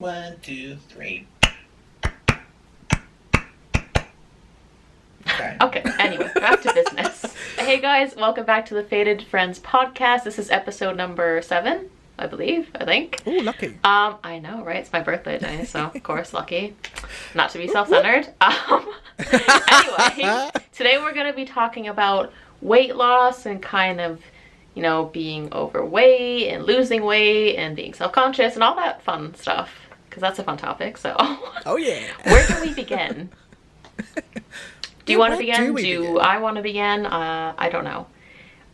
1, 2, 3. Okay, anyway, back to business. Hey guys, welcome back to the Fated Freinds Podcast. This is episode number 7, I think. Ooh, lucky. I know, right? It's my birthday today, so of course, lucky. Not to be self-centered. Anyway, today we're going to be talking about weight loss and kind of, being overweight and losing weight and being self-conscious and all that fun stuff. Because that's a fun topic, so. Oh, yeah. Where do we begin? Do you want to begin? Do I want to begin? I don't know.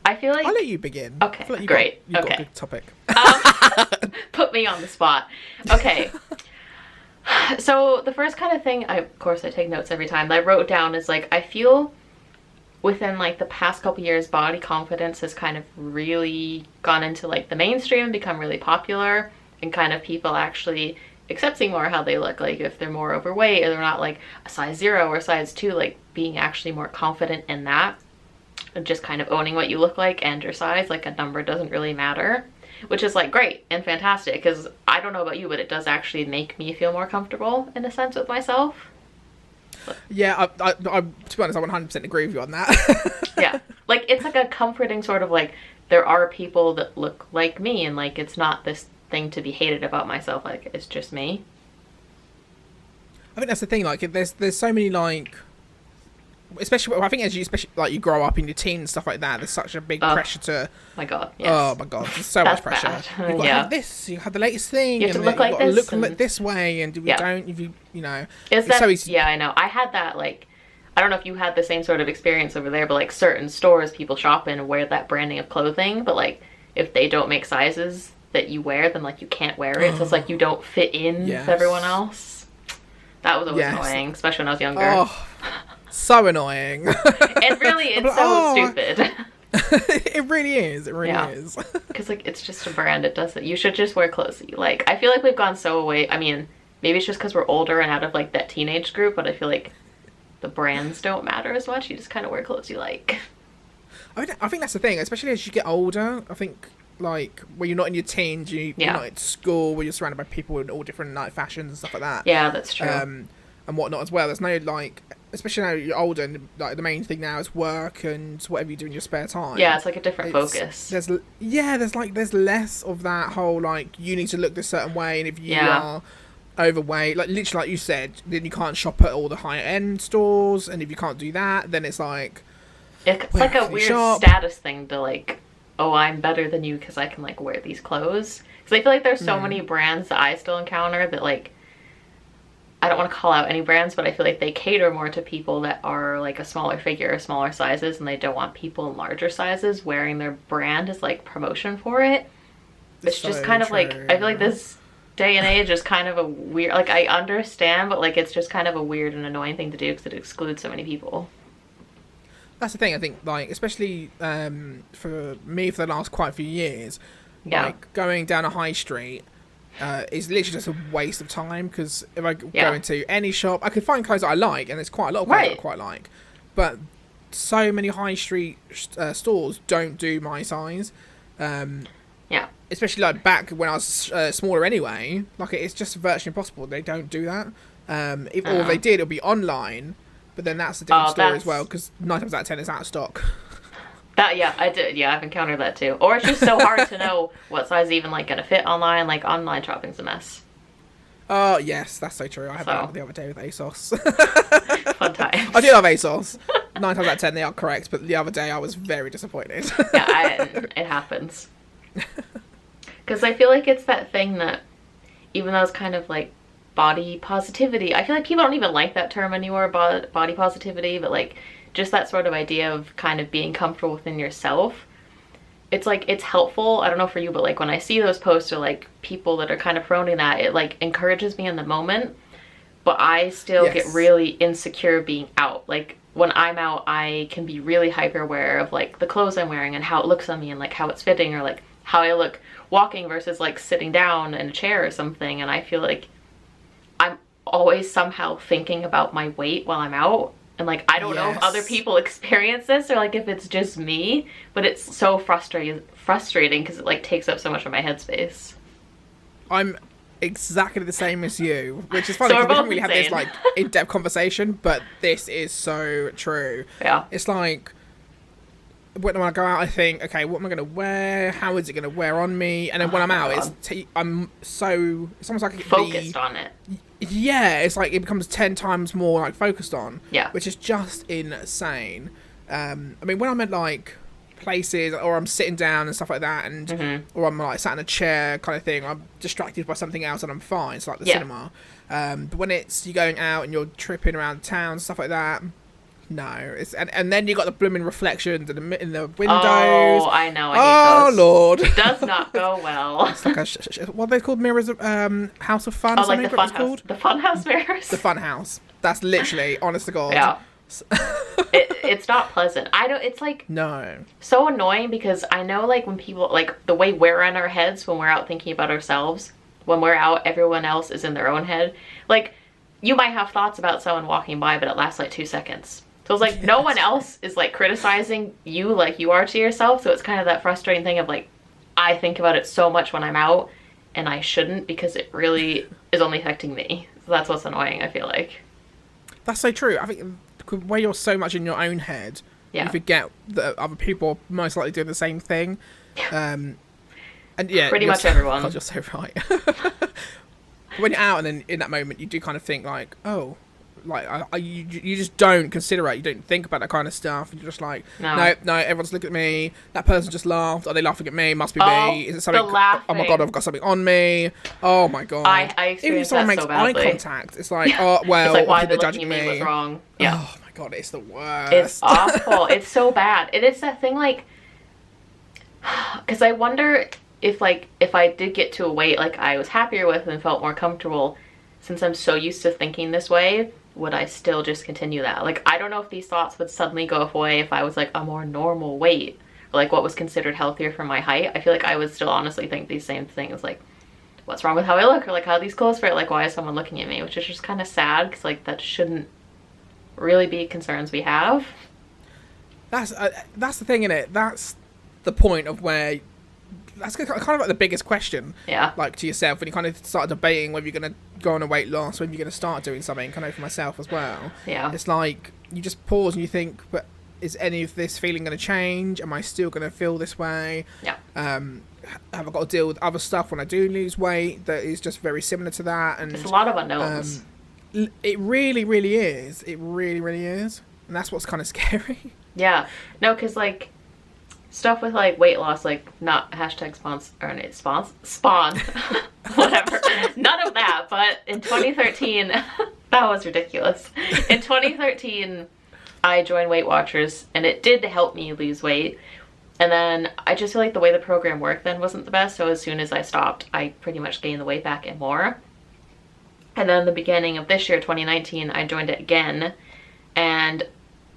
I feel like... I'll let you begin. Okay, I feel like great. You've got a good topic. Put me on the spot. Okay. So the first kind of thing, of course I take notes every time, that I wrote down is I feel within the past couple years, body confidence has kind of really gone into the mainstream and become really popular, and kind of people actually accepting more how they look, if they're more overweight or they're not a size 0 or size 2, being actually more confident in that and just kind of owning what you look like and your size, a number doesn't really matter, which is great and fantastic, because I don't know about you, but it does actually make me feel more comfortable in a sense with myself. Yeah, I to be honest, I 100% agree with you on that. Yeah, it's a comforting sort of there are people that look like me, and it's not this thing to be hated about myself, it's just me. I think that's the thing, there's so many especially I think as you grow up in your teens and stuff like that, there's such a big pressure to my god, yes. Oh my god, there's so much pressure. Bad. You've got to have this, you have the latest thing, you have to and look like this, look this way, and if you don't, is that so easy. Yeah, I know, I had that I don't know if you had the same sort of experience over there, but certain stores people shop in wear that branding of clothing, but if they don't make sizes that you wear, then you can't wear it, so it's you don't fit in with everyone else. That was always annoying, especially when I was younger. Oh, so annoying. And really, it's stupid. It really is. It really is. Because it's just a brand. It doesn't. You should just wear clothes that you like. I feel we've gone so away. I mean, maybe it's just because we're older and out of that teenage group, but I feel the brands don't matter as much. You just kind of wear clothes you like. I think that's the thing, especially as you get older. I think when you're not in your teens, you're not at school, where you're surrounded by people in all different fashions and stuff like that. Yeah, that's true. And whatnot as well. There's no especially now you're older, and the main thing now is work and whatever you do in your spare time. Yeah, it's a different focus. There's less of that whole you need to look this certain way, and if you are overweight, literally like you said, then you can't shop at all the higher end stores, and if you can't do that, then it's it's a weird status thing to oh, I'm better than you because I can wear these clothes. Because I feel there's so many brands that I still encounter that I don't want to call out any brands, but I feel they cater more to people that are a smaller figure or smaller sizes, and they don't want people in larger sizes wearing their brand as promotion for it. It's just kind of I feel this day and age is kind of a weird, I understand, but it's just kind of a weird and annoying thing to do because it excludes so many people. That's the thing, I think, especially for me for the last quite a few years, going down a high street is literally just a waste of time, because if I go into any shop, I could find clothes that I like, and there's quite a lot of clothes that I quite like, but so many high street stores don't do my size. Especially back when I was smaller anyway, it's just virtually impossible. They don't do that. Or if they did, it'll be online. But then that's a different story as well, because 9 times out of 10 it's out of stock. I did. Yeah, I've encountered that too. Or it's just so hard to know what size even gonna fit online. Online shopping's a mess. Oh yes, that's so true. I had that the other day with ASOS. Fun times. I do love ASOS. 9 times out of 10 they are correct, but the other day I was very disappointed. It happens. Because I feel it's that thing that, even though it's kind of body positivity, I feel people don't even like that term anymore, body positivity, but just that sort of idea of kind of being comfortable within yourself. It's it's helpful. I don't know for you, but when I see those posts or people that are kind of promoting that, it encourages me in the moment, but I still get really insecure being out. When I'm out, I can be really hyper aware of the clothes I'm wearing and how it looks on me, and how it's fitting, or how I look walking versus sitting down in a chair or something, and I feel I'm always somehow thinking about my weight while I'm out, and I don't know if other people experience this, or if it's just me, but it's so frustrating because it takes up so much of my headspace. I'm exactly the same as you, which is funny So because we're we haven't both really had this insane. like in-depth conversation, but this is so true. Yeah. It's like when I go out, I think, okay, what am I going to wear? How is it going to wear on me? And then when I'm out, I'm so, it's almost like Focused on it. Yeah, it's like it becomes 10 times more like focused on. Yeah. Which is just insane. I mean, when I'm at like places or I'm sitting down and stuff like that, and or I'm like sat in a chair kind of thing, I'm distracted by something else and I'm fine. It's like the cinema. But when it's you're going out and you're tripping around town, stuff like that. No, it's and then you got the blooming reflections in the windows. Oh, I know. I hate those. Lord, it does not go well. It's like what are they called? Mirrors of House of Fun. Oh, or like something, the what fun it's house. called? The fun house mirrors. The fun house. That's literally, honest to God. Yeah. It's not pleasant. I don't. It's like No. so annoying because I know like when people like the way we're in our heads when we're out thinking about ourselves. When we're out, everyone else is in their own head. Like you might have thoughts about someone walking by, but it lasts like 2 seconds. So it's like no one else is like criticizing you like you are to yourself. So it's kind of that frustrating thing of like, I think about it so much when I'm out and I shouldn't because it really is only affecting me. So that's what's annoying, I feel like. That's so true. I think where you're so much in your own head, you forget that other people are most likely doing the same thing. And yeah, pretty much everyone. God, you're so right. When you're out and then in that moment, you do kind of think like, oh, like you just don't consider it. You don't think about that kind of stuff. You're just like, no, everyone's looking at me. That person just laughed. Are they laughing at me? Must be me. Is it something? Oh my God, I've got something on me. Oh my God. I experience even if someone that makes so badly. eye contact, it's like, oh well, it's like, why are they they're looking judging at me? What's wrong? Yeah. Oh my God, it's the worst. It's awful. It's so bad. And it's that thing like, because I wonder if I did get to a weight like I was happier with and felt more comfortable, since I'm so used to thinking this way, would I still just continue that? Like, I don't know if these thoughts would suddenly go away if I was like a more normal weight, or like what was considered healthier for my height. I feel like I would still honestly think these same things, like, what's wrong with how I look, or like how these clothes fit, like why is someone looking at me, which is just kind of sad because like that shouldn't really be concerns we have. That's the thing, innit? That's the point of where that's kind of like the biggest question, like to yourself when you kind of start debating whether you're going to go on a weight loss, whether you're going to start doing something. Kind of for myself as well. It's like you just pause and you think, but is any of this feeling going to change? Am I still going to feel this way? Have I got to deal with other stuff when I do lose weight that is just very similar to that? And it's a lot of unknowns. It really, really is. It really, really is, and that's what's kind of scary. Yeah, no, because like stuff with like weight loss, like not hashtag spawn, whatever, none of that. But in 2013, that was ridiculous. In 2013, I joined Weight Watchers, and it did help me lose weight. And then I just feel like the way the program worked then wasn't the best. So as soon as I stopped, I pretty much gained the weight back and more. And then the beginning of this year, 2019, I joined it again, and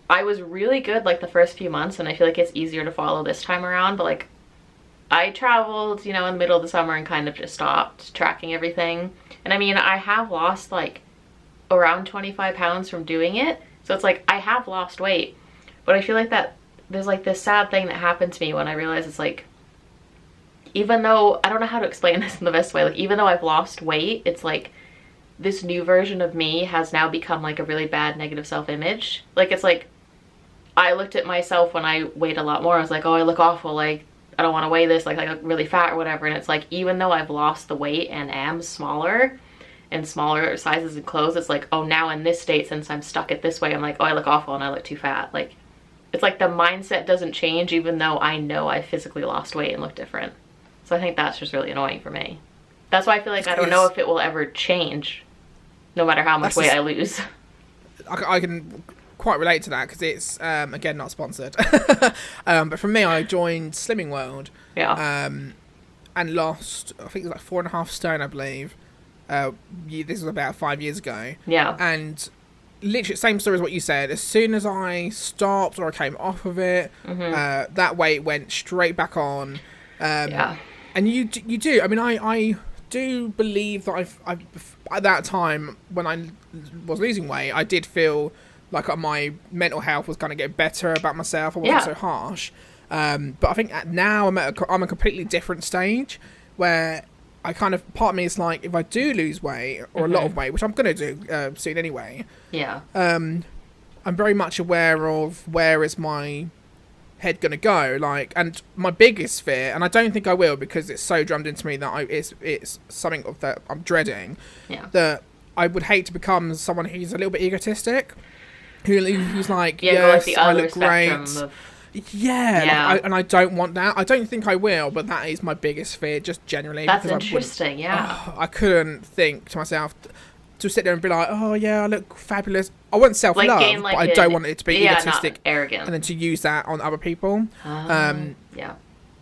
I was really good like the first few months, and I feel like it's easier to follow this time around. But like I traveled, you know, in the middle of the summer and kind of just stopped tracking everything. And I mean, I have lost like around 25 pounds from doing it. So it's like I have lost weight, but I feel like that there's like this sad thing that happened to me when I realized it's like, even though, I don't know how to explain this in the best way, like even though I've lost weight, it's like this new version of me has now become like a really bad negative self-image. Like it's like I looked at myself when I weighed a lot more. I was like, oh, I look awful. Like, I don't want to weigh this. Like, I look really fat or whatever. And it's like, even though I've lost the weight and am smaller and smaller sizes and clothes, it's like, oh, now in this state, since I'm stuck it this way, I'm like, oh, I look awful and I look too fat. Like, it's like the mindset doesn't change, even though I know I physically lost weight and look different. So I think that's just really annoying for me. That's why I feel like I don't know if it will ever change, no matter how much weight I lose. I can quite relate to that because it's again not sponsored, but for me, I joined Slimming World, and lost, I think it was like 4.5 stone, I believe. This was about 5 years ago. And literally same story as what you said. As soon as I stopped or I came off of it, that weight went straight back on. And you do. I mean, I do believe that I at that time when I was losing weight, I did feel like my mental health was going to get better about myself. I wasn't so harsh. But I think now I'm a completely different stage where I kind of, part of me is like, if I do lose weight or a lot of weight, which I'm going to do soon anyway. Yeah. I'm very much aware of where is my head going to go. Like, and my biggest fear, and I don't think I will because it's so drummed into me that it's something that I'm dreading. Yeah. That I would hate to become someone who's a little bit egotistic. Who's like, like yes, I look great. Yeah. Like, and I don't want that. I don't think I will, but that is my biggest fear, just generally. That's interesting, I couldn't think to myself to sit there and be like, oh yeah, I look fabulous. I want self-love, but I don't want it to be egotistic. Not arrogant. And then to use that on other people. Yeah.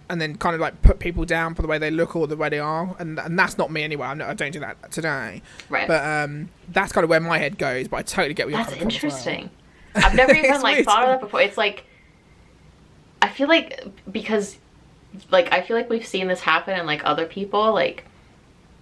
And then kind of like put people down for the way they look or the way they are. And that's not me anyway. I don't do that today. Right. But that's kind of where my head goes, but I totally get where you're coming from. That's interesting. I've never even like thought of that before. It's like, I feel like, because like I feel like we've seen this happen in like other people, like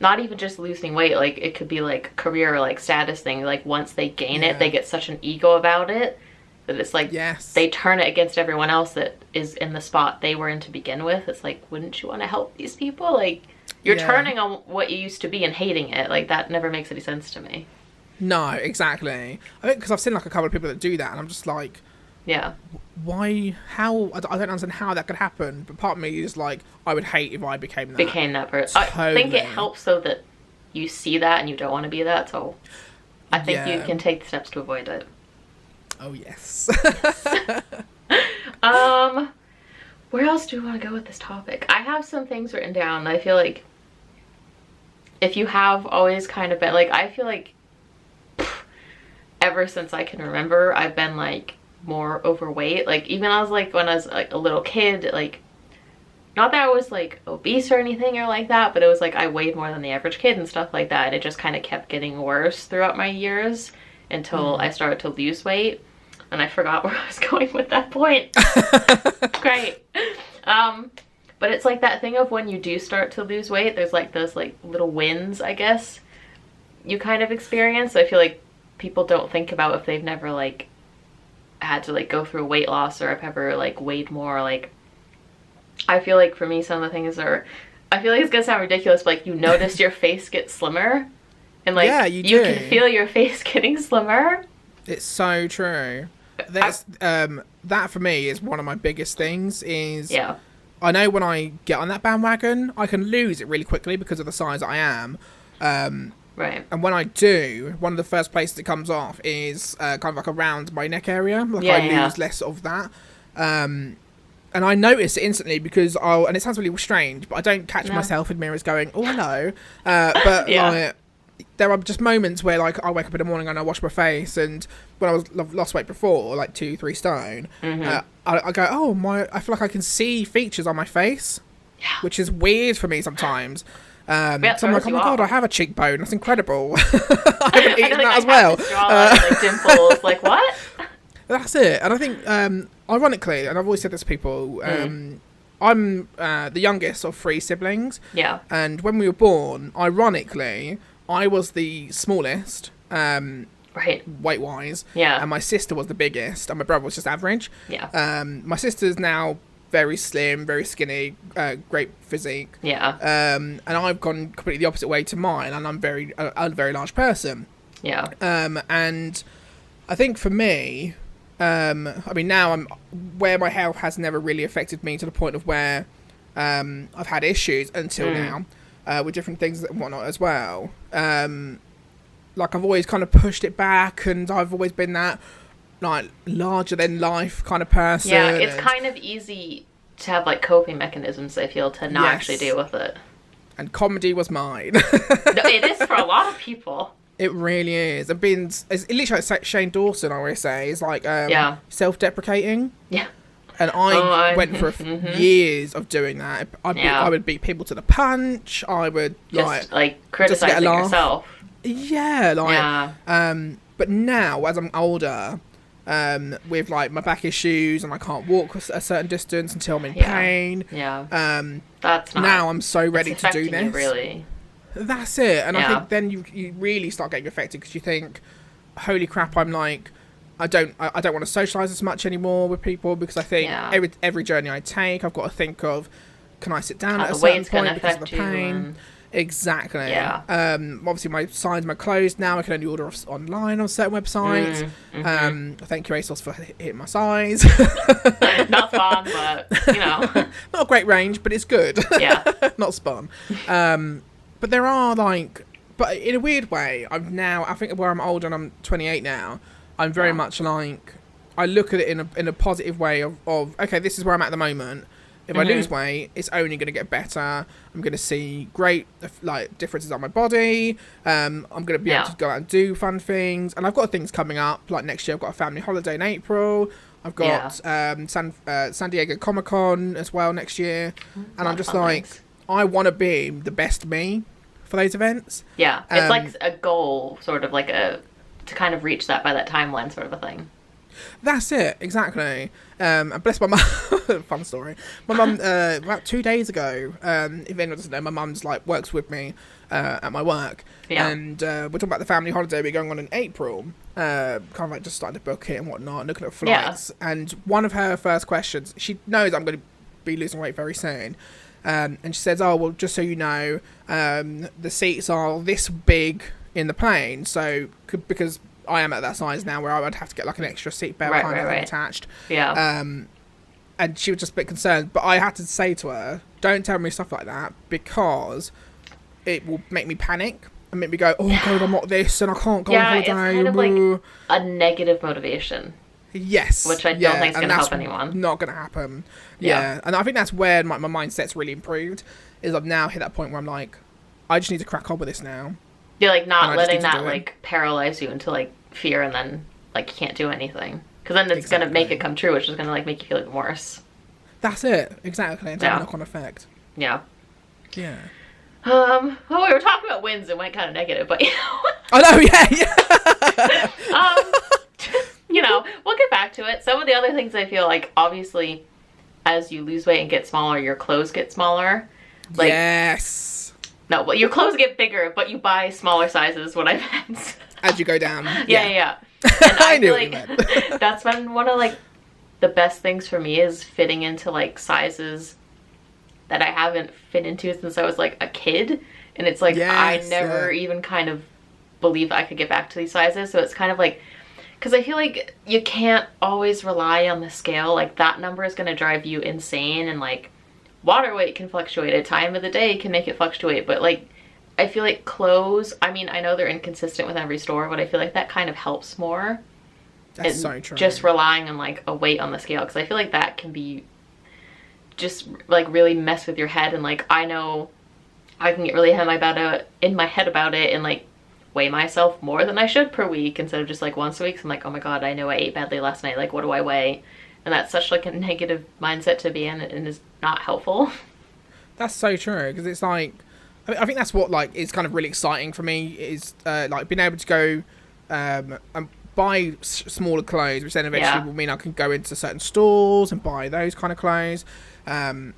not even just losing weight, like it could be like career or like status thing, like once they gain it, they get such an ego about it that it's like they turn it against everyone else that is in the spot they were in to begin with. It's like, wouldn't you want to help these people? Like you're turning on what you used to be and hating it. Like that never makes any sense to me. No, exactly. I think because I've seen like a couple of people that do that, and I'm just like, why? How? I don't understand how that could happen. But part of me is like, I would hate if I became that person. Totally. I think it helps though that you see that and you don't want to be that. So I think you can take the steps to avoid it. Oh yes. Where else do we want to go with this topic? I have some things written down. I feel like if you have always kind of been like, I feel like ever since I can remember, I've been like more overweight. Like even I was like, when I was like a little kid, like not that I was like obese or anything or like that, but it was like I weighed more than the average kid and stuff like that. And it just kind of kept getting worse throughout my years until I started to lose weight. And I forgot where I was going with that point. Great. But it's like that thing of when you do start to lose weight, there's like those like little wins, I guess, you kind of experience. I feel like people don't think about if they've never like had to like go through weight loss or if ever like weighed more. Like I feel like for me some of the things are, I feel like it's gonna sound ridiculous, but like you notice your face get slimmer and like you can feel your face getting slimmer. It's so true. That's that for me is one of my biggest things is I know when I get on that bandwagon I can lose it really quickly because of the size I am. Right. And when I do, one of the first places it comes off is kind of like around my neck area. Like I lose less of that. And I notice it instantly because and it sounds really strange, but I don't catch myself in mirrors going, oh, hello. But like, there are just moments where like I wake up in the morning and I wash my face, and when I was lost weight before, like 2-3 stone, I go, oh, I feel like I can see features on my face, which is weird for me sometimes. So I'm like, oh my god, I have a cheekbone. That's incredible. I haven't eaten that as well. Like dimples, like what? That's it. And I think, ironically, and I've always said this to people, I'm the youngest of 3 siblings. Yeah. And when we were born, ironically, I was the smallest, weight-wise. Yeah. And my sister was the biggest, and my brother was just average. Yeah. My sister's now very slim, very skinny, great physique. Yeah. And I've gone completely the opposite way to mine, and I'm a very large person. Yeah. And I think for me, I mean, now I'm where my health has never really affected me to the point of where I've had issues until now with different things and whatnot as well. Like I've always kind of pushed it back, and I've always been that like larger than life kind of person. Yeah, it's kind of easy to have like coping mechanisms, I feel, to not actually deal with it. And comedy was mine. It is for a lot of people. It really is. And it's literally like Shane Dawson, I always say, is like self-deprecating. Yeah. And I went for years of doing that. I would beat people to the punch. I would just criticizing yourself. Yeah, but now as I'm older, with like my back issues and I can't walk a certain distance until I'm in pain. Yeah. That's not. Now I'm so ready to do this. You, really. That's it. And I think then you really start getting affected because you think, holy crap, I'm like, I don't want to socialise as much anymore with people because I think every journey I take, I've got to think of, can I sit down at a certain point because of the pain? Exactly. Yeah. Obviously, my size, my clothes now I can only order online on certain websites. Thank you, ASOS, for hitting my size. Not Spawn, but not a great range, but it's good. Yeah. Not Spawn. But there are like, but in a weird way, I think where I'm older and I'm 28 now, I'm very much like, I look at it in a positive way of okay, this is where I'm at the moment. If I lose weight, it's only going to get better. I'm going to see great like differences on my body. I'm going to be able to go out and do fun things. And I've got things coming up. Like next year, I've got a family holiday in April. I've got San Diego Comic-Con as well next year. And I'm just like, I want to be the best me for those events. Yeah, it's like a goal, sort of like to kind of reach that by that timeline sort of a thing. That's it, exactly. And bless my mum. Fun story. My mum, about 2 days ago, if anyone doesn't know, my mum's like works with me at my work. Yeah. And we're talking about the family holiday we're going on in April. Kind of like just starting to book it and whatnot, looking at flights. Yeah. And one of her first questions, she knows I'm going to be losing weight very soon. And she says, oh, well, just so you know, the seats are this big in the plane. So, because I am at that size now where I would have to get like an extra seat belt attached. Yeah. And she was just a bit concerned, but I had to say to her, don't tell me stuff like that, because it will make me panic and make me go, oh God, I'm not this and I can't go on holiday. Yeah, it's kind of like a negative motivation. Yes. Which I don't think is going to help anyone. Not going to happen. Yeah. And I think that's where my mindset's really improved, is I've now hit that point where I'm like, I just need to crack on with this now. You're like not letting that like paralyze you into like fear, and then like you can't do anything, because then it's gonna make it come true, which is gonna like make you feel even worse. That's it, exactly. It's a knock-on effect. Yeah. Yeah. Well, we were talking about wins and went kind of negative, but I know, yeah. We'll get back to it. Some of the other things I feel like, obviously, as you lose weight and get smaller, your clothes get smaller. Like, yes. No, well, your clothes get bigger, but you buy smaller sizes, what I meant. As you go down. Yeah. And I feel like that's been one of like the best things for me, is fitting into like sizes that I haven't fit into since I was like a kid. And it's like, I never even kind of believed I could get back to these sizes. So it's kind of like, because I feel like you can't always rely on the scale. Like that number is going to drive you insane, and like water weight can fluctuate, a time of the day can make it fluctuate, but like I feel like clothes, I mean, I know they're inconsistent with every store, but I feel like that kind of helps more. That's so true. Just relying on like a weight on the scale, because I feel like that can be just like really mess with your head, and like I know I can get really in my head about it and like weigh myself more than I should per week instead of just like once a week. So I'm like, oh my God, I know I ate badly last night, like what do I weigh? And that's such like a negative mindset to be in, and is not helpful. That's so true, because it's like, I think that's what like is kind of really exciting for me, is like being able to go and buy smaller clothes, which then eventually will mean I can go into certain stores and buy those kind of clothes, and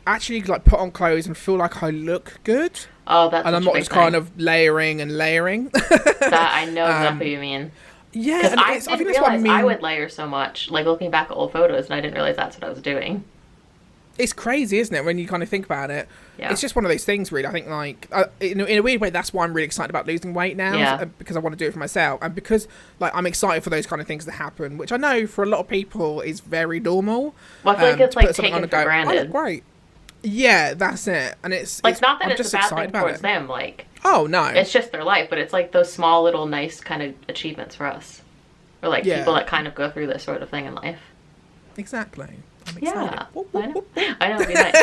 actually like put on clothes and feel like I look good. Oh, that's and I'm not just kind of layering. That I know exactly what you mean. Yeah, because I didn't realize I would layer so much. Like looking back at old photos, and I didn't realize that's what I was doing. It's crazy, isn't it, when you kind of think about it? Yeah. It's just one of those things, really. I think, like, in a weird way, that's why I'm really excited about losing weight now, because I want to do it for myself, and because, like, I'm excited for those kind of things to happen, which I know for a lot of people is very normal. Well, I feel like it's, like, taken for granted. Oh, look great. Yeah, that's it. And it's... Like, not that it's a bad thing towards them, like... Oh, no. It's just their life, but it's, like, those small, little, nice kind of achievements for us. Or, like, people that kind of go through this sort of thing in life. Exactly. Yeah, I know, it'd be nice.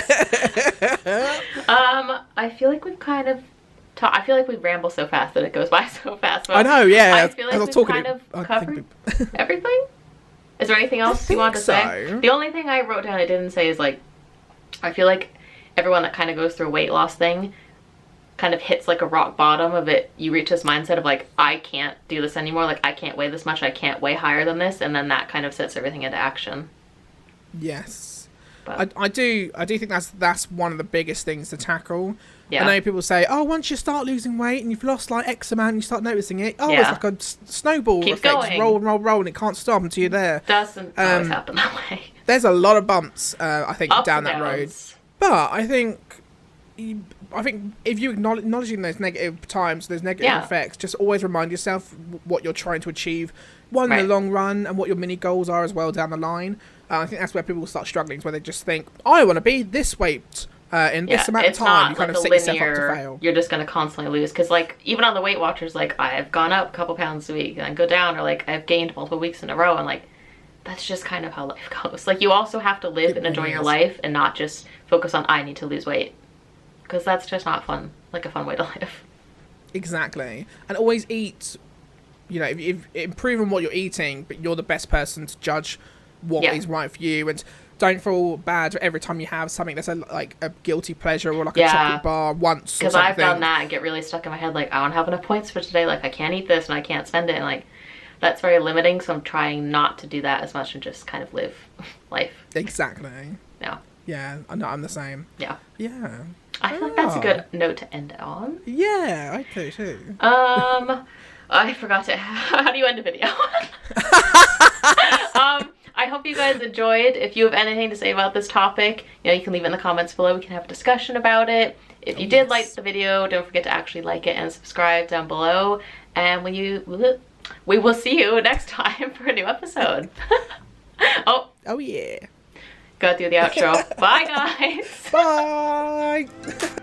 I feel like we've kind of I feel like we ramble so fast that it goes by so fast. I know, yeah. I feel like we've kind of covered everything. Is there anything else you want to say? The only thing I wrote down I didn't say is, like, I feel like everyone that kind of goes through a weight loss thing kind of hits, like, a rock bottom of it. You reach this mindset of, like, I can't do this anymore. Like, I can't weigh this much. I can't weigh higher than this. And then that kind of sets everything into action. Yes, but I do think that's one of the biggest things to tackle. Yeah. I know people say, oh, once you start losing weight and you've lost like X amount and you start noticing it, it's like a snowball effect. Just roll, and it can't stop until you're there. Doesn't always happen that way. There's a lot of bumps, I think, Ups down that road. But I think I think if you acknowledging those negative times, those negative effects, just always remind yourself what you're trying to achieve, in the long run, and what your mini goals are as well down the line. I think that's where people start struggling, where they just think, I want to be this weight in this amount of time. You kind of set yourself up to fail. You're just going to constantly lose. Because, like, even on the Weight Watchers, like, I've gone up a couple pounds a week and then go down, or, like, I've gained multiple weeks in a row, and, like, that's just kind of how life goes. Like, you also have to live and enjoy your life and not just focus on, I need to lose weight. Because that's just not fun, like a fun way to live. Exactly. And always eat, if improve on what you're eating, but you're the best person to judge what is right for you. And don't feel bad every time you have something that's a guilty pleasure, or like a chocolate bar once. Because I've done that and get really stuck in my head, like, I don't have enough points for today, like, I can't eat this and I can't spend it. And, like, that's very limiting, so I'm trying not to do that as much and just kind of live life. Exactly. Yeah. Yeah, I'm the same. Yeah. Yeah. I feel like that's a good note to end it on. Yeah, I do too. I forgot to. How do you end a video? I hope you guys enjoyed. If you have anything to say about this topic, you can leave it in the comments below. We can have a discussion about it. If you did like the video, don't forget to actually like it and subscribe down below. And we will see you next time for a new episode. Oh yeah. Gotta do the outro. Bye, guys. Bye.